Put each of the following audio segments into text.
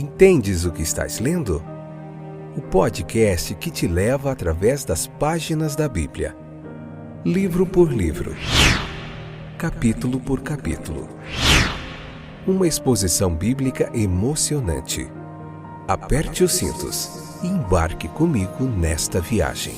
Entendes o que estás lendo? O podcast que te leva através das páginas da Bíblia, livro por livro, capítulo por capítulo. Uma exposição bíblica emocionante. Aperte os cintos e embarque comigo nesta viagem.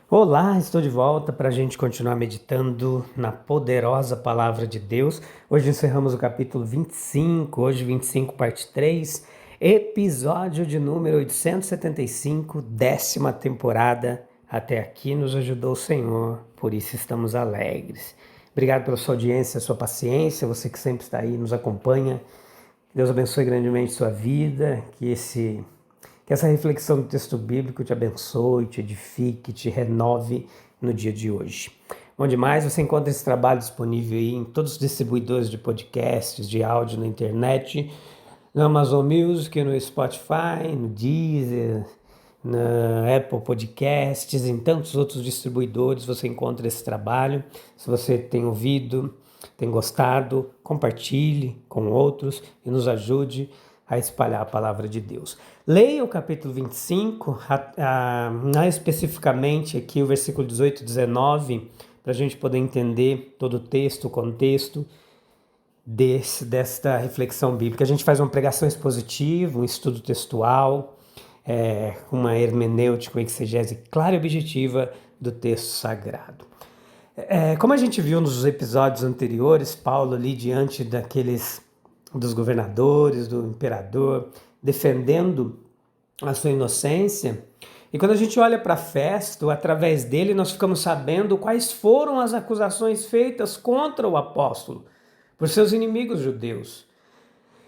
Olá, estou de volta para a gente continuar meditando na poderosa Palavra de Deus. Hoje encerramos o capítulo 25, hoje 25, parte 3, episódio de número 875, 10ª temporada. Até aqui nos ajudou o Senhor, por isso estamos alegres. Obrigado pela sua audiência, sua paciência, você que sempre está aí, nos acompanha. Deus abençoe grandemente sua vida, que essa reflexão do texto bíblico te abençoe, te edifique, te renove no dia de hoje. Bom demais, você encontra esse trabalho disponível aí em todos os distribuidores de podcasts, de áudio na internet, no Amazon Music, no Spotify, no Deezer, na Apple Podcasts, em tantos outros distribuidores você encontra esse trabalho. Se você tem ouvido, tem gostado, compartilhe com outros e nos ajude a espalhar a palavra de Deus. Leia o capítulo 25, especificamente aqui o versículo 18 e 19, para a gente poder entender todo o texto, o contexto desta reflexão bíblica. A gente faz uma pregação expositiva, um estudo textual, uma hermenêutica, uma exegese clara e objetiva do texto sagrado. Como a gente viu nos episódios anteriores, Paulo ali diante dos governadores, do imperador, defendendo a sua inocência. E quando a gente olha para Festo, através dele nós ficamos sabendo quais foram as acusações feitas contra o apóstolo por seus inimigos judeus.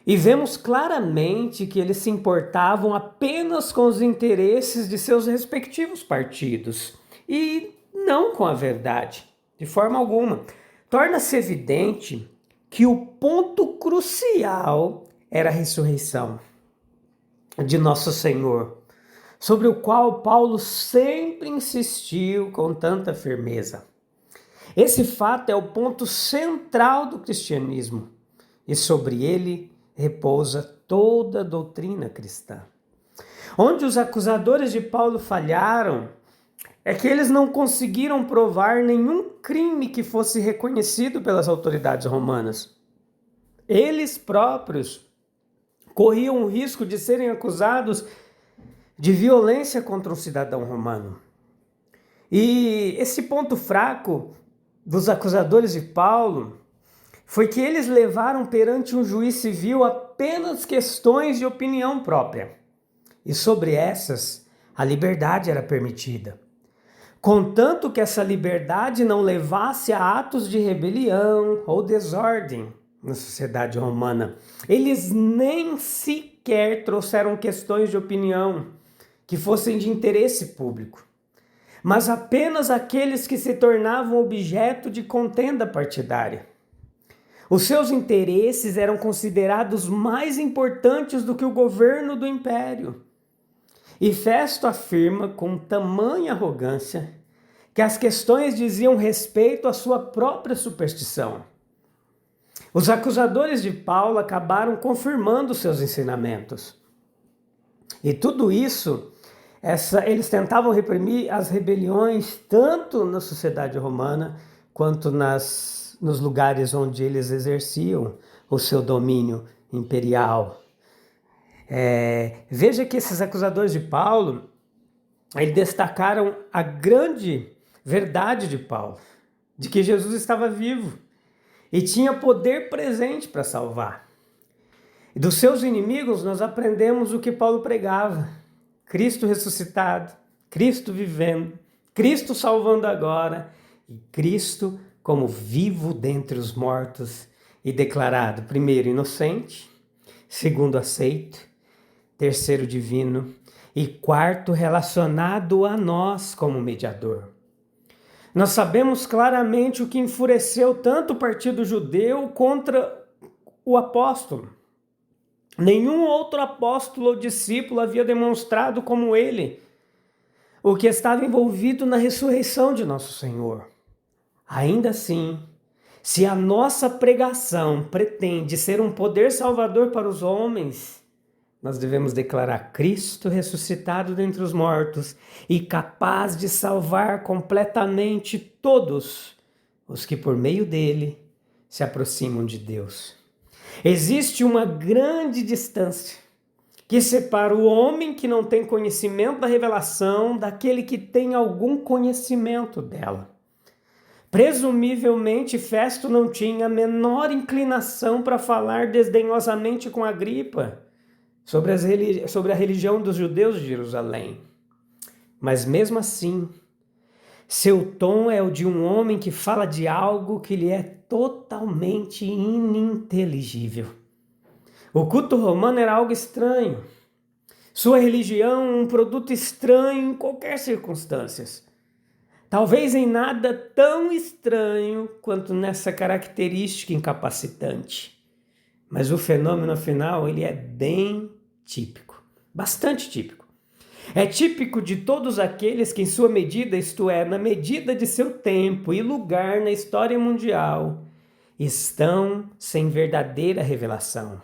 E vemos claramente que eles se importavam apenas com os interesses de seus respectivos partidos e não com a verdade, de forma alguma. Torna-se evidente que o ponto crucial era a ressurreição de nosso Senhor, sobre o qual Paulo sempre insistiu com tanta firmeza. Esse fato é o ponto central do cristianismo e sobre ele repousa toda a doutrina cristã. Onde os acusadores de Paulo falharam é que eles não conseguiram provar nenhum crime que fosse reconhecido pelas autoridades romanas. Eles próprios corriam o risco de serem acusados de violência contra um cidadão romano. E esse ponto fraco dos acusadores de Paulo foi que eles levaram perante um juiz civil apenas questões de opinião própria. E sobre essas, a liberdade era permitida. Contanto que essa liberdade não levasse a atos de rebelião ou desordem na sociedade romana. Eles nem sequer trouxeram questões de opinião que fossem de interesse público, mas apenas aqueles que se tornavam objeto de contenda partidária. Os seus interesses eram considerados mais importantes do que o governo do império. E Festo afirma com tamanha arrogância que as questões diziam respeito à sua própria superstição. Os acusadores de Paulo acabaram confirmando seus ensinamentos. E tudo isso, eles tentavam reprimir as rebeliões tanto na sociedade romana quanto nos lugares onde eles exerciam o seu domínio imperial. Veja que esses acusadores de Paulo, eles destacaram a grande verdade de Paulo, de que Jesus estava vivo e tinha poder presente para salvar. E dos seus inimigos nós aprendemos o que Paulo pregava: Cristo ressuscitado, Cristo vivendo, Cristo salvando agora e Cristo como vivo dentre os mortos e declarado, primeiro, inocente, segundo, aceito, terceiro, divino e quarto, relacionado a nós como mediador. Nós sabemos claramente o que enfureceu tanto o partido judeu contra o apóstolo. Nenhum outro apóstolo ou discípulo havia demonstrado como ele o que estava envolvido na ressurreição de nosso Senhor. Ainda assim, se a nossa pregação pretende ser um poder salvador para os homens, nós devemos declarar Cristo ressuscitado dentre os mortos e capaz de salvar completamente todos os que por meio dele se aproximam de Deus. Existe uma grande distância que separa o homem que não tem conhecimento da revelação daquele que tem algum conhecimento dela. Presumivelmente, Festo não tinha a menor inclinação para falar desdenhosamente com Agripa sobre a religião dos judeus de Jerusalém. Mas mesmo assim, seu tom é o de um homem que fala de algo que lhe é totalmente ininteligível. O culto romano era algo estranho. Sua religião um produto estranho em qualquer circunstância. Talvez em nada tão estranho quanto nessa característica incapacitante. Mas o fenômeno afinal, ele é bem típico, bastante típico. É típico de todos aqueles que em sua medida, isto é, na medida de seu tempo e lugar na história mundial, estão sem verdadeira revelação.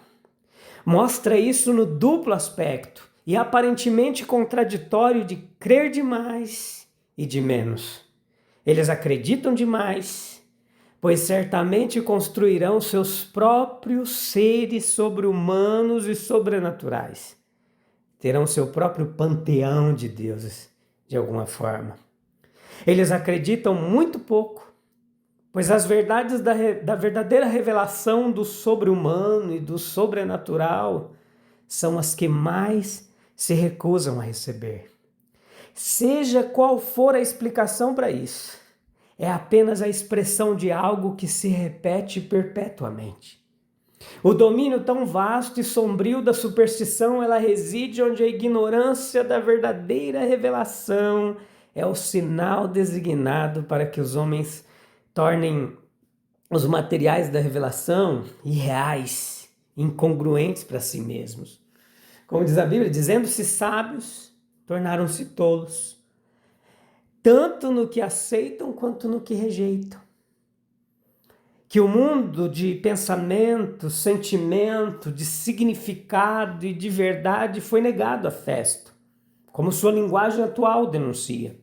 Mostra isso no duplo aspecto e aparentemente contraditório de crer demais e de menos. Eles acreditam demais, pois certamente construirão seus próprios seres sobre-humanos e sobrenaturais. Terão seu próprio panteão de deuses, de alguma forma. Eles acreditam muito pouco, pois as verdades da verdadeira revelação do sobre-humano e do sobrenatural são as que mais se recusam a receber. Seja qual for a explicação para isso, é apenas a expressão de algo que se repete perpetuamente. O domínio tão vasto e sombrio da superstição, ela reside onde a ignorância da verdadeira revelação é o sinal designado para que os homens tornem os materiais da revelação irreais, incongruentes para si mesmos. Como diz a Bíblia, dizendo-se sábios, tornaram-se tolos, tanto no que aceitam quanto no que rejeitam. Que o mundo de pensamento, sentimento, de significado e de verdade foi negado a Festo, como sua linguagem atual denuncia.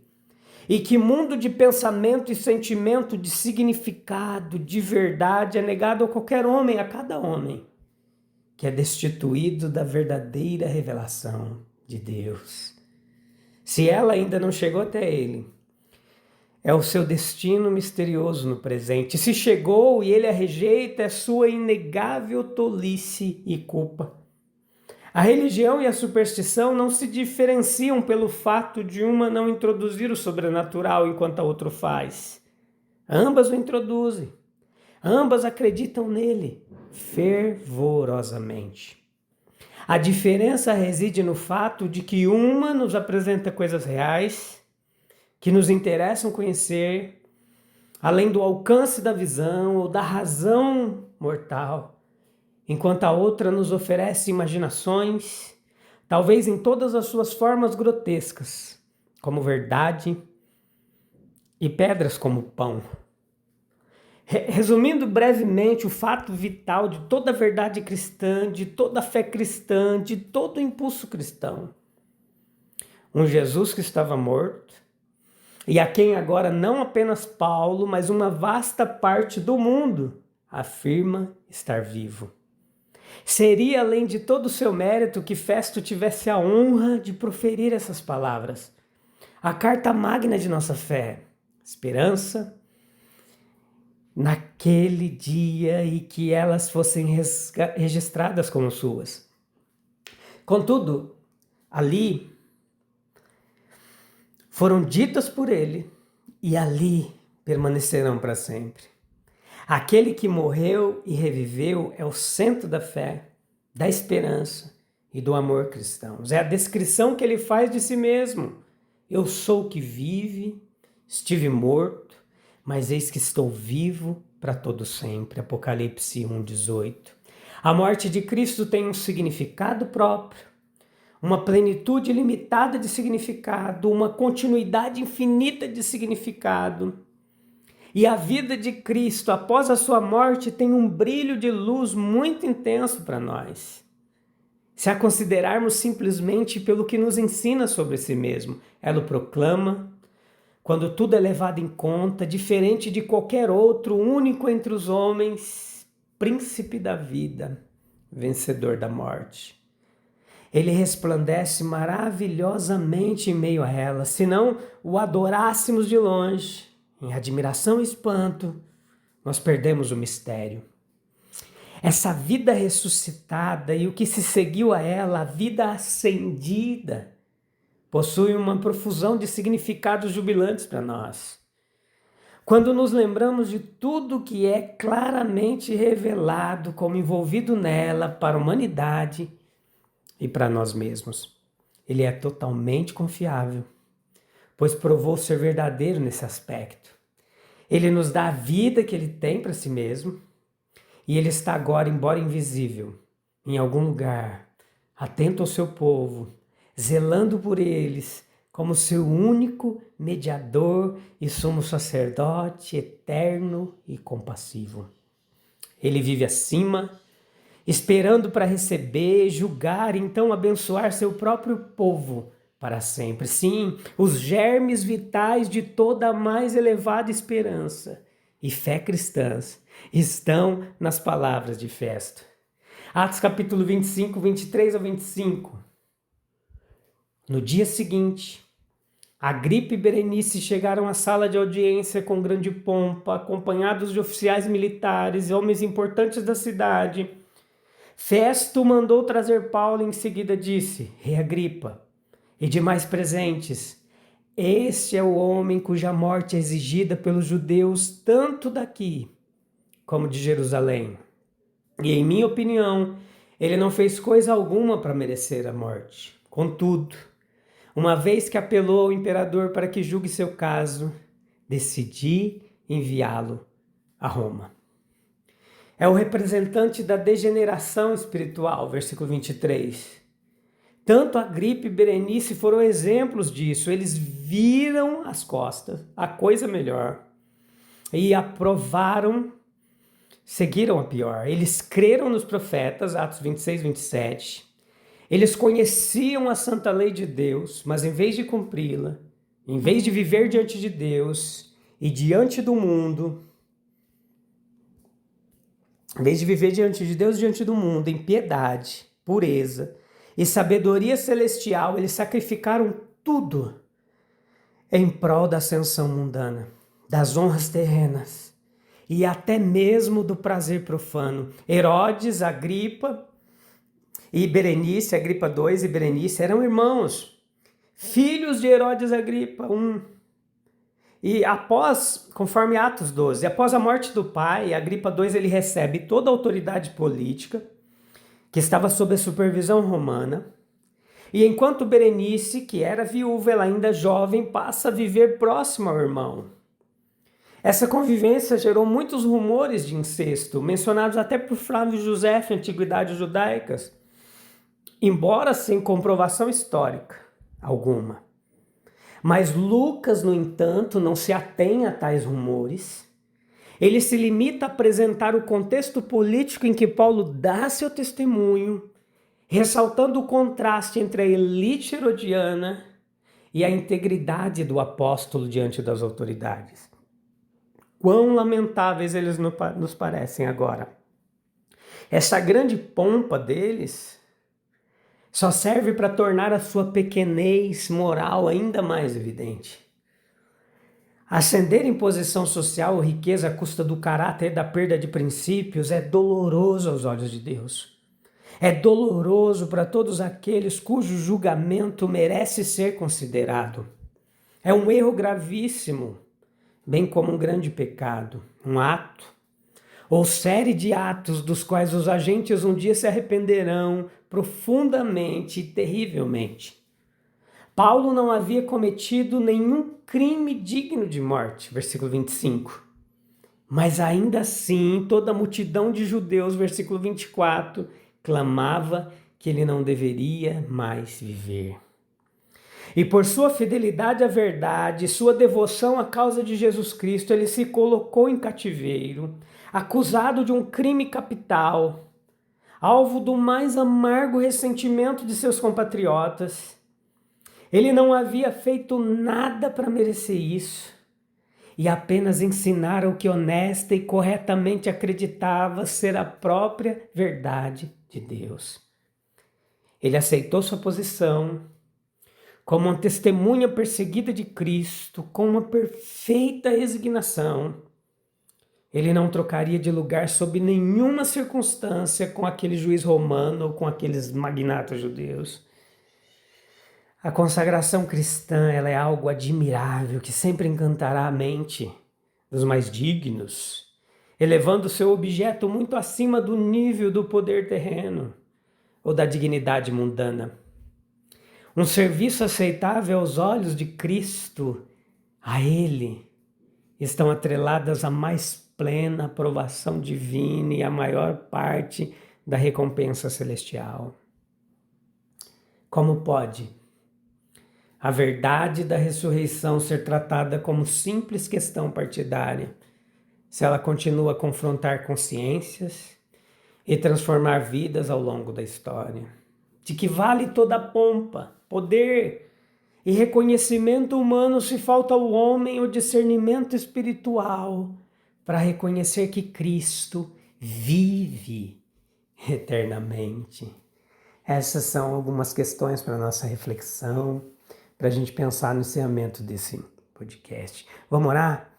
E que mundo de pensamento e sentimento, de significado, de verdade é negado a qualquer homem, a cada homem, que é destituído da verdadeira revelação de Deus. Se ela ainda não chegou até ele, é o seu destino misterioso no presente. Se chegou e ele a rejeita, é sua inegável tolice e culpa. A religião e a superstição não se diferenciam pelo fato de uma não introduzir o sobrenatural enquanto a outra faz. Ambas o introduzem. Ambas acreditam nele fervorosamente. A diferença reside no fato de que uma nos apresenta coisas reais, que nos interessam conhecer, além do alcance da visão ou da razão mortal, enquanto a outra nos oferece imaginações, talvez em todas as suas formas grotescas, como verdade e pedras como pão. Resumindo brevemente o fato vital de toda a verdade cristã, de toda a fé cristã, de todo o impulso cristão. Um Jesus que estava morto e a quem agora não apenas Paulo, mas uma vasta parte do mundo afirma estar vivo. Seria, além de todo o seu mérito, que Festo tivesse a honra de proferir essas palavras. A carta magna de nossa fé, esperança, naquele dia e que elas fossem registradas como suas. Contudo, ali foram ditas por ele e ali permanecerão para sempre. Aquele que morreu e reviveu é o centro da fé, da esperança e do amor cristãos. É a descrição que ele faz de si mesmo. Eu sou o que vive, estive morto, mas eis que estou vivo para todo sempre. Apocalipse 1:18. A morte de Cristo tem um significado próprio, uma plenitude limitada de significado, uma continuidade infinita de significado. E a vida de Cristo após a sua morte tem um brilho de luz muito intenso para nós. Se a considerarmos simplesmente pelo que nos ensina sobre si mesmo, ela o proclama, quando tudo é levado em conta, diferente de qualquer outro, único entre os homens, príncipe da vida, vencedor da morte. Ele resplandece maravilhosamente em meio a ela, se não o adorássemos de longe, em admiração e espanto, nós perdemos o mistério. Essa vida ressuscitada e o que se seguiu a ela, a vida ascendida, possui uma profusão de significados jubilantes para nós. Quando nos lembramos de tudo que é claramente revelado como envolvido nela para a humanidade e para nós mesmos, ele é totalmente confiável, pois provou ser verdadeiro nesse aspecto. Ele nos dá a vida que ele tem para si mesmo e ele está agora, embora invisível, em algum lugar, atento ao seu povo, zelando por eles como seu único mediador e sumo sacerdote eterno e compassivo. Ele vive acima, esperando para receber, julgar e então abençoar seu próprio povo para sempre. Sim, os germes vitais de toda a mais elevada esperança e fé cristãs estão nas palavras de Festo. Atos capítulo 25, 23 ao 25. No dia seguinte, Agripa e Berenice chegaram à sala de audiência com grande pompa, acompanhados de oficiais militares e homens importantes da cidade. Festo mandou trazer Paulo e em seguida disse: Rei Agripa, e demais presentes, este é o homem cuja morte é exigida pelos judeus tanto daqui como de Jerusalém. E em minha opinião, ele não fez coisa alguma para merecer a morte. Contudo, uma vez que apelou ao imperador para que julgue seu caso, decidi enviá-lo a Roma. É o representante da degeneração espiritual, versículo 23. Tanto Agripa e Berenice foram exemplos disso. Eles viram as costas, a coisa melhor, e aprovaram, seguiram a pior. Eles creram nos profetas, Atos 26, 27. Eles conheciam a santa lei de Deus, mas em vez de cumpri-la, em vez de viver diante de Deus e diante do mundo, em vez de viver diante de Deus e diante do mundo em piedade, pureza e sabedoria celestial, eles sacrificaram tudo em prol da ascensão mundana, das honras terrenas e até mesmo do prazer profano. Herodes, Agripa e Berenice, Agripa II e Berenice eram irmãos, filhos de Herodes Agripa I. E após, conforme Atos 12, após a morte do pai, Agripa II ele recebe toda a autoridade política que estava sob a supervisão romana. E enquanto Berenice, que era viúva, ela ainda jovem, passa a viver próximo ao irmão. Essa convivência gerou muitos rumores de incesto, mencionados até por Flávio Josefo em Antiguidades Judaicas, embora sem comprovação histórica alguma. Mas Lucas, no entanto, não se atém a tais rumores. Ele se limita a apresentar o contexto político em que Paulo dá seu testemunho, ressaltando o contraste entre a elite herodiana e a integridade do apóstolo diante das autoridades. Quão lamentáveis eles nos parecem agora. Essa grande pompa deles só serve para tornar a sua pequenez moral ainda mais evidente. Ascender em posição social ou riqueza à custa do caráter e da perda de princípios é doloroso aos olhos de Deus. É doloroso para todos aqueles cujo julgamento merece ser considerado. É um erro gravíssimo, bem como um grande pecado, um ato ou série de atos dos quais os agentes um dia se arrependerão profundamente e terrivelmente. Paulo não havia cometido nenhum crime digno de morte, versículo 25. Mas ainda assim, toda a multidão de judeus, versículo 24, clamava que ele não deveria mais viver. E por sua fidelidade à verdade, sua devoção à causa de Jesus Cristo, ele se colocou em cativeiro, acusado de um crime capital, alvo do mais amargo ressentimento de seus compatriotas. Ele não havia feito nada para merecer isso, e apenas ensinara o que honesta e corretamente acreditava ser a própria verdade de Deus. Ele aceitou sua posição como uma testemunha perseguida de Cristo, com uma perfeita resignação. Ele não trocaria de lugar sob nenhuma circunstância com aquele juiz romano ou com aqueles magnatas judeus. A consagração cristã, ela é algo admirável que sempre encantará a mente dos mais dignos, elevando seu objeto muito acima do nível do poder terreno ou da dignidade mundana. Um serviço aceitável aos olhos de Cristo, a Ele estão atreladas a mais plena aprovação divina e a maior parte da recompensa celestial. Como pode a verdade da ressurreição ser tratada como simples questão partidária, se ela continua a confrontar consciências e transformar vidas ao longo da história? De que vale toda a pompa, poder e reconhecimento humano se falta ao homem o discernimento espiritual para reconhecer que Cristo vive eternamente? Essas são algumas questões para a nossa reflexão, para a gente pensar no encerramento desse podcast. Vamos orar?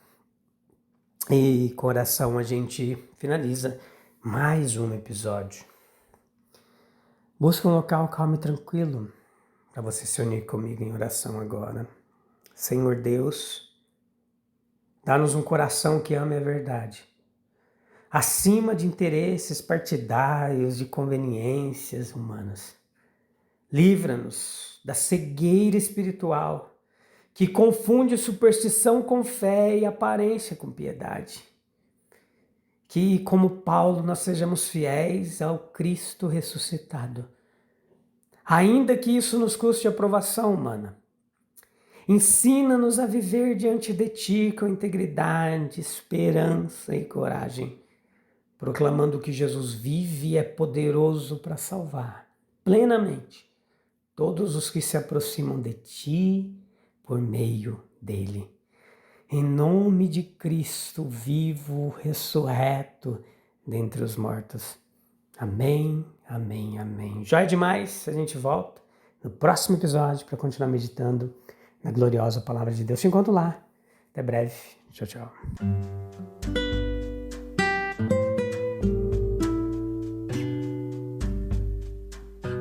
E com oração a gente finaliza mais um episódio. Busca um local calmo e tranquilo para você se unir comigo em oração agora. Senhor Deus, dá-nos um coração que ame a verdade, acima de interesses partidários e conveniências humanas. Livra-nos da cegueira espiritual que confunde superstição com fé e aparência com piedade. Que, como Paulo, nós sejamos fiéis ao Cristo ressuscitado, ainda que isso nos custe aprovação humana. Ensina-nos a viver diante de Ti com integridade, esperança e coragem, proclamando que Jesus vive e é poderoso para salvar plenamente todos os que se aproximam de Ti por meio dEle. Em nome de Cristo vivo, ressurreto dentre os mortos. Amém, amém, amém. Joia demais, a gente volta no próximo episódio para continuar meditando na gloriosa palavra de Deus. Te encontro lá. Até breve. Tchau, tchau.